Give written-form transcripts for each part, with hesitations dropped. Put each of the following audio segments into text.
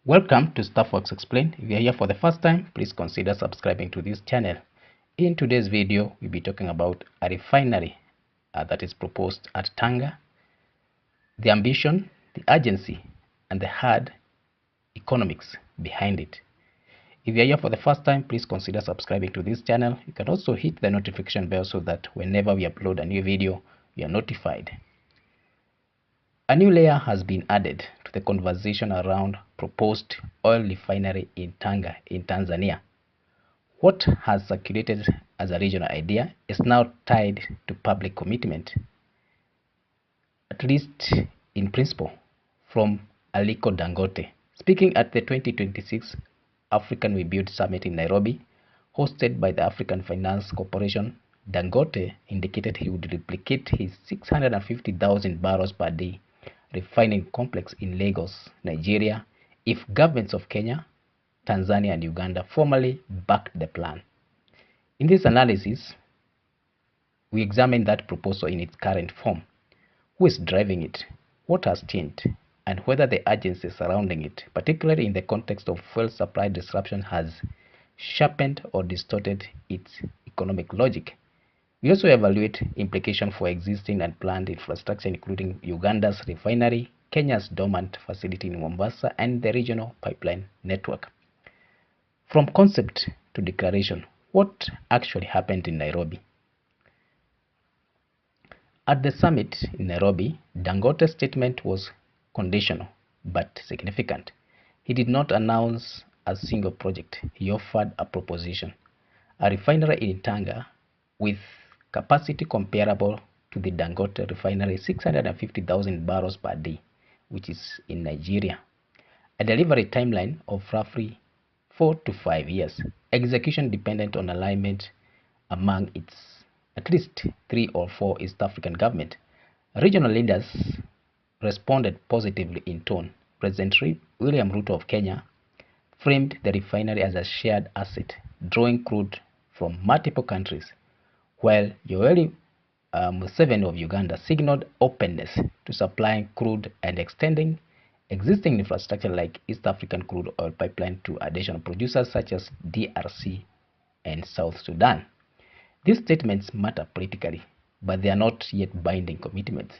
Welcome to Staffworks Explained. If you are here for the first time, please consider subscribing to this channel. In today's video, we'll be talking about a refinery that is proposed at Tanga, the ambition, the urgency, and the hard economics behind it. If you are here for the first time, please consider subscribing to this channel. You can also hit the notification bell so that whenever we upload a new video, you are notified. A new layer has been added to the conversation around proposed oil refinery in Tanga in Tanzania. What has circulated as a regional idea is now tied to public commitment, at least in principle, from Aliko Dangote. Speaking at the 2026 African Rebuild Summit in Nairobi, hosted by the African Finance Corporation, Dangote indicated he would replicate his 650,000 barrels per day refining complex in Lagos, Nigeria, if governments of Kenya, Tanzania, and Uganda formally backed the plan. In this analysis, we examine that proposal in its current form. Who is driving it? What has changed? And whether the urgency surrounding it, particularly in the context of fuel supply disruption, has sharpened or distorted its economic logic. We also evaluate implications for existing and planned infrastructure, including Uganda's refinery, Kenya's dormant facility in Mombasa, and the regional pipeline network. From concept to declaration, what actually happened in Nairobi? At the summit in Nairobi, Dangote's statement was conditional but significant. He did not announce a single project. He offered a proposition: a refinery in Tanga with capacity comparable to the Dangote refinery, 650,000 barrels per day, which is in Nigeria. A delivery timeline of roughly 4 to 5 years. Execution dependent on alignment among its at least 3 or 4 East African governments. Regional leaders responded positively in tone. President William Ruto of Kenya framed the refinery as a shared asset, drawing crude from multiple countries, while Yoweri Museveni of Uganda signaled openness to supplying crude and extending existing infrastructure like East African crude oil pipeline to additional producers such as DRC and South Sudan. These statements matter politically, but they are not yet binding commitments.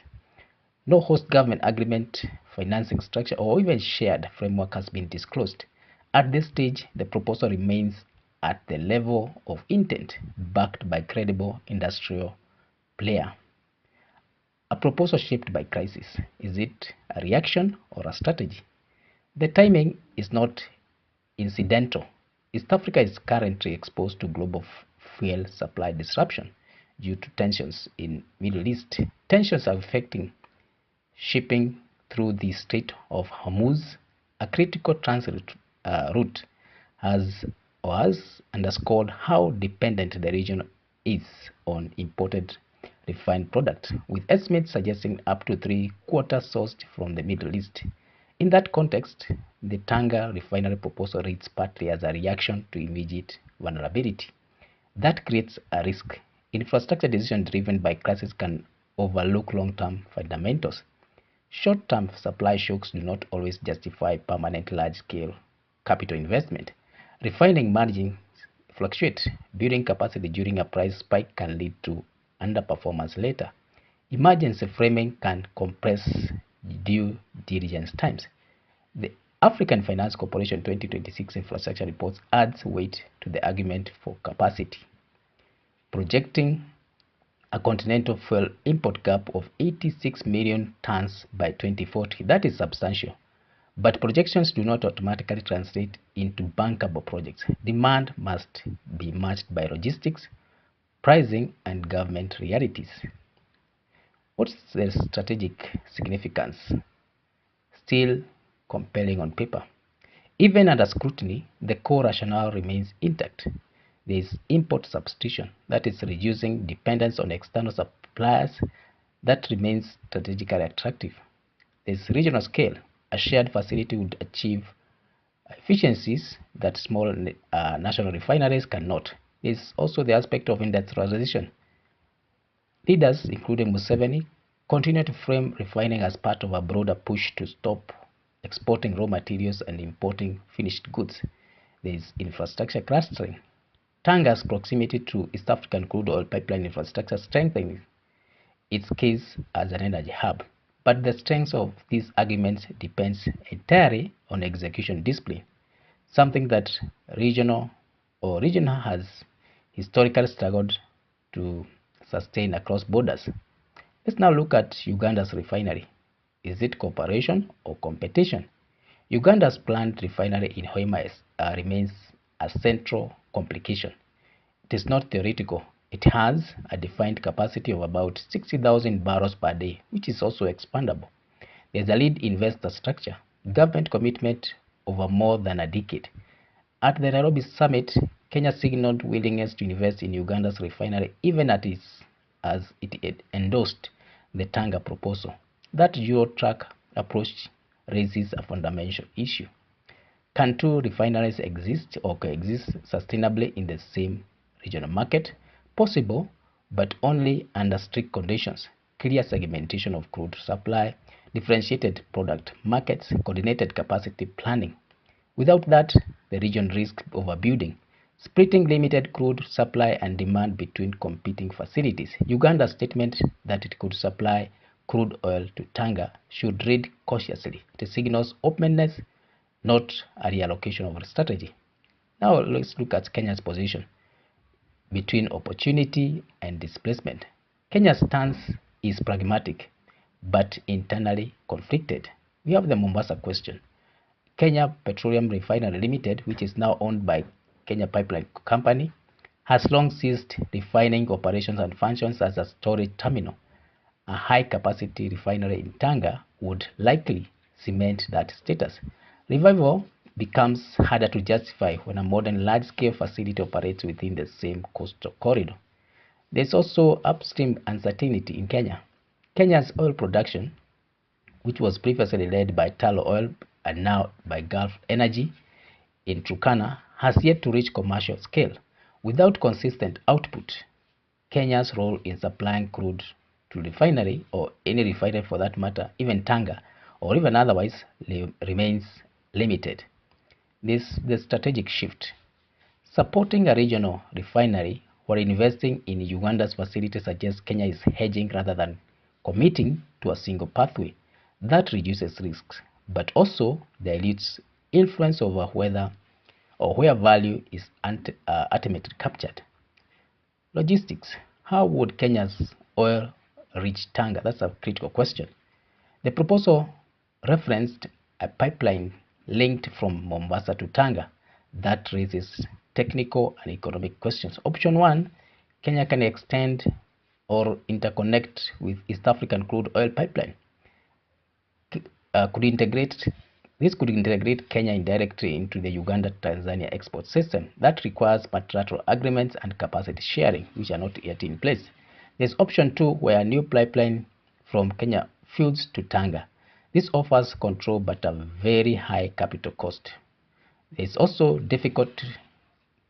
No host government agreement, financing structure, or even shared framework has been disclosed. At this stage, the proposal remains at the level of intent, backed by credible industrial player. A proposal shaped by crisis. Is it a reaction or a strategy? The timing is not incidental. East Africa is currently exposed to global fuel supply disruption due to tensions in Middle East. Tensions are affecting shipping through the Strait of Hormuz, a critical transit route, has underscored how dependent the region is on imported refined products, with estimates suggesting up to 3/4 sourced from the Middle East. In that context, the Tanga refinery proposal reads partly as a reaction to immediate vulnerability. That creates a risk. Infrastructure decisions driven by crisis can overlook long-term fundamentals. Short-term supply shocks do not always justify permanent large-scale capital investment. Refining margins fluctuate. Building capacity during a price spike can lead to underperformance later. Emergency framing can compress due diligence times. The African Finance Corporation 2026 infrastructure reports adds weight to the argument for capacity, projecting a continental fuel import gap of 86 million tons by 2040. That is substantial. But projections do not automatically translate into bankable projects. Demand must be matched by logistics, pricing, and government realities. What's the strategic significance? Still compelling on paper. Even under scrutiny, the core rationale remains intact. There is import substitution, that is reducing dependence on external suppliers, that remains strategically attractive. There is regional scale. A shared facility would achieve efficiencies that small national refineries cannot. There is also the aspect of industrialization. Leaders, including Museveni, continue to frame refining as part of a broader push to stop exporting raw materials and importing finished goods. There is infrastructure clustering. Tanga's proximity to East African crude oil pipeline infrastructure strengthens its case as an energy hub. But the strength of these arguments depends entirely on execution discipline, something that region has historically struggled to sustain across borders. Let's now look at Uganda's refinery. Is it cooperation or competition? Uganda's planned refinery in Hoima remains a central complication. It is not theoretical. It has a defined capacity of about 60,000 barrels per day, which is also expandable. There's a lead investor structure, government commitment over more than a decade. At the Nairobi summit, Kenya signaled willingness to invest in Uganda's refinery even as it endorsed the Tanga proposal. That dual-track approach raises a fundamental issue. Can two refineries exist or coexist sustainably in the same regional market? Possible, but only under strict conditions: clear segmentation of crude supply, differentiated product markets, coordinated capacity planning. Without that, the region risks overbuilding, splitting limited crude supply and demand between competing facilities. Uganda's statement that it could supply crude oil to Tanga should read cautiously. It signals openness, not a reallocation of a strategy. Now let's look at Kenya's position between opportunity and displacement. Kenya's stance is pragmatic but internally conflicted. We have the Mombasa question. Kenya Petroleum Refinery Limited, which is now owned by Kenya Pipeline Company, has long ceased refining operations and functions as a storage terminal. A high-capacity refinery in Tanga would likely cement that status. Revival becomes harder to justify when a modern large-scale facility operates within the same coastal corridor. There's also upstream uncertainty in Kenya. Kenya's oil production, which was previously led by Tullow Oil and now by Gulf Energy in Turkana, has yet to reach commercial scale. Without consistent output, Kenya's role in supplying crude to refinery, or any refinery for that matter, even Tanga, or even otherwise, remains limited. The strategic shift. Supporting a regional refinery or investing in Uganda's facility suggests Kenya is hedging rather than committing to a single pathway. That reduces risks, but also dilutes influence over whether or where value is ultimately captured. Logistics. How would Kenya's oil reach Tanga? That's a critical question. The proposal referenced a pipeline linked from Mombasa to Tanga. That raises technical and economic questions. Option 1, Kenya can extend or interconnect with East African crude oil pipeline. This could integrate Kenya indirectly into the Uganda-Tanzania export system. That requires bilateral agreements and capacity sharing, which are not yet in place. There's option 2, where a new pipeline from Kenya feeds to Tanga. This offers control but a very high capital cost. It's also difficult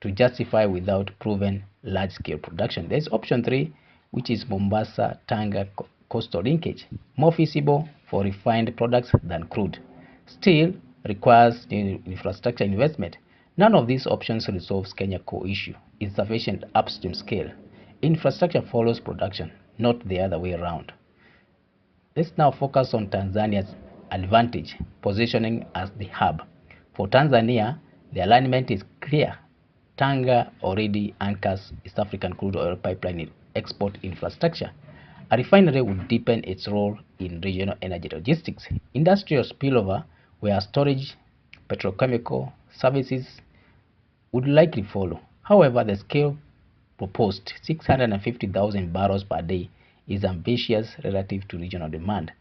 to justify without proven large-scale production. There's option 3, which is Mombasa-Tanga coastal linkage, more feasible for refined products than crude. Still requires infrastructure investment. None of these options resolves Kenya's core issue: insufficient upstream scale. Infrastructure follows production, not the other way around. Let's now focus on Tanzania's advantage, positioning as the hub. For Tanzania, the alignment is clear. Tanga already anchors East African crude oil pipeline export infrastructure. A refinery would deepen its role in regional energy logistics. Industrial spillover, where storage, petrochemical services would likely follow. However, the scale proposed, 650,000 barrels per day, is ambitious relative to regional demand.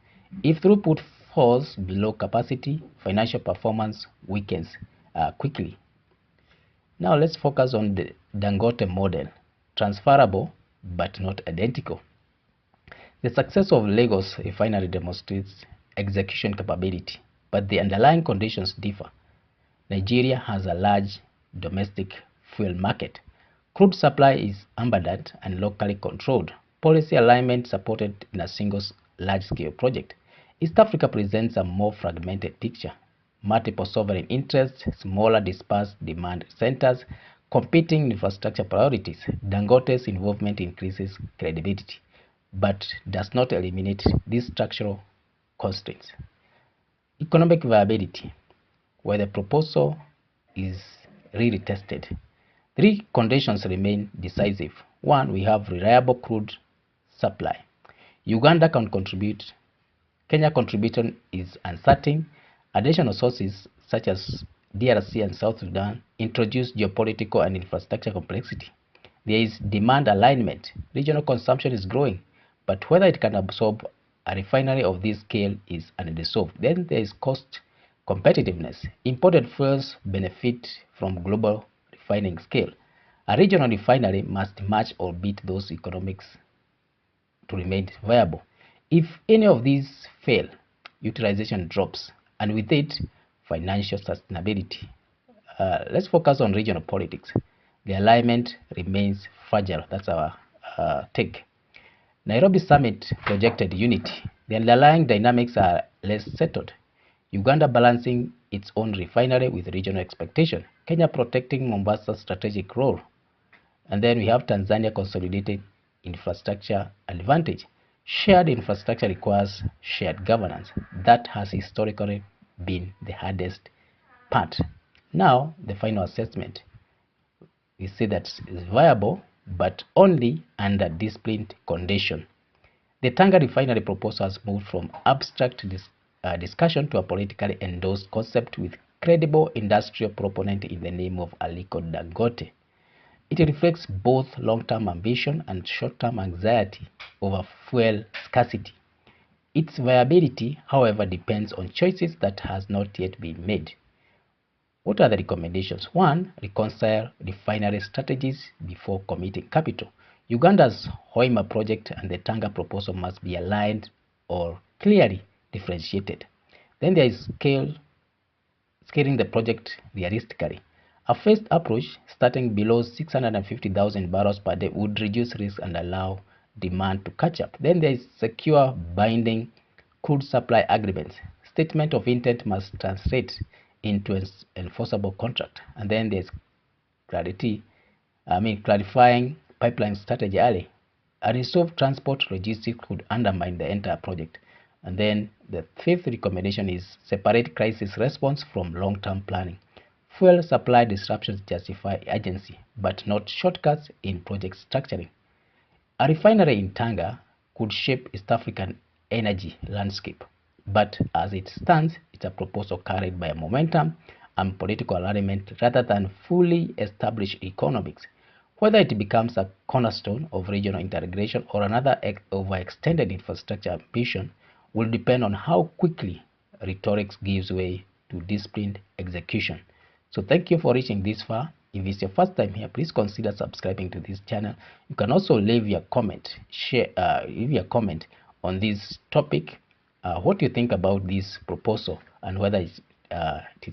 If throughput falls below capacity, financial performance weakens quickly. Now let's focus on the Dangote model, transferable but not identical. The success of Lagos refinery demonstrates execution capability, but the underlying conditions differ. Nigeria has a large domestic fuel market. Crude supply is abundant and locally controlled. Policy alignment supported in a single large-scale project. East Africa presents a more fragmented picture. multiple sovereign interests, smaller dispersed demand centers, competing infrastructure priorities. Dangote's involvement increases credibility, but does not eliminate these structural constraints. Economic viability, where the proposal is really tested. Three conditions remain decisive. One, we have reliable crude supply. Uganda can contribute. Kenya contribution is uncertain. Additional sources such as DRC and South Sudan introduce geopolitical and infrastructure complexity. There is demand alignment. Regional consumption is growing, but whether it can absorb a refinery of this scale is unresolved. Then there is cost competitiveness. Imported fuels benefit from global refining scale. A regional refinery must match or beat those economics to remain viable. If any of these fail, utilization drops, and with it, financial sustainability. Let's focus on regional politics. The alignment remains fragile. That's our take. Nairobi summit projected unity. The underlying dynamics are less settled. Uganda balancing its own refinery with regional expectation. Kenya protecting Mombasa's strategic role. And then we have Tanzania consolidated infrastructure advantage. Shared infrastructure requires shared governance. That has historically been the hardest part. Now, the final assessment. We see that it's viable, but only under disciplined condition. The Tanga Refinery proposal has moved from abstract discussion to a politically endorsed concept with credible industrial proponent in the name of Aliko Dangote. It reflects both long-term ambition and short-term anxiety over fuel scarcity. Its viability, however, depends on choices that has not yet been made. What are the recommendations? One, reconcile refinery strategies before committing capital. Uganda's Hoima project and the Tanga proposal must be aligned or clearly differentiated. Then there is scaling the project realistically. A phased approach starting below 650,000 barrels per day would reduce risk and allow demand to catch up. Then there is secure binding crude supply agreements. Statement of intent must translate into an enforceable contract. And then there's clarifying pipeline strategy early. A resolved transport logistics could undermine the entire project. And then the fifth recommendation is separate crisis response from long-term planning. Fuel supply disruptions justify urgency, but not shortcuts in project structuring. A refinery in Tanga could shape East African energy landscape, but as it stands, it's a proposal carried by momentum and political alignment rather than fully established economics. Whether it becomes a cornerstone of regional integration or another overextended infrastructure ambition will depend on how quickly rhetoric gives way to disciplined execution. So thank you for reaching this far. If it's your first time here, please consider subscribing to this channel. You can also leave your comment, leave your comment on this topic. What you think about this proposal and whether it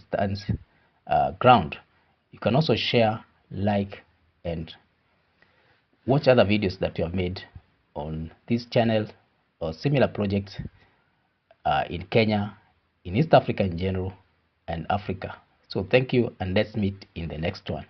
stands ground. You can also share, like, and watch other videos that you have made on this channel or similar projects in Kenya, in East Africa in general, and Africa. So thank you, and let's meet in the next one.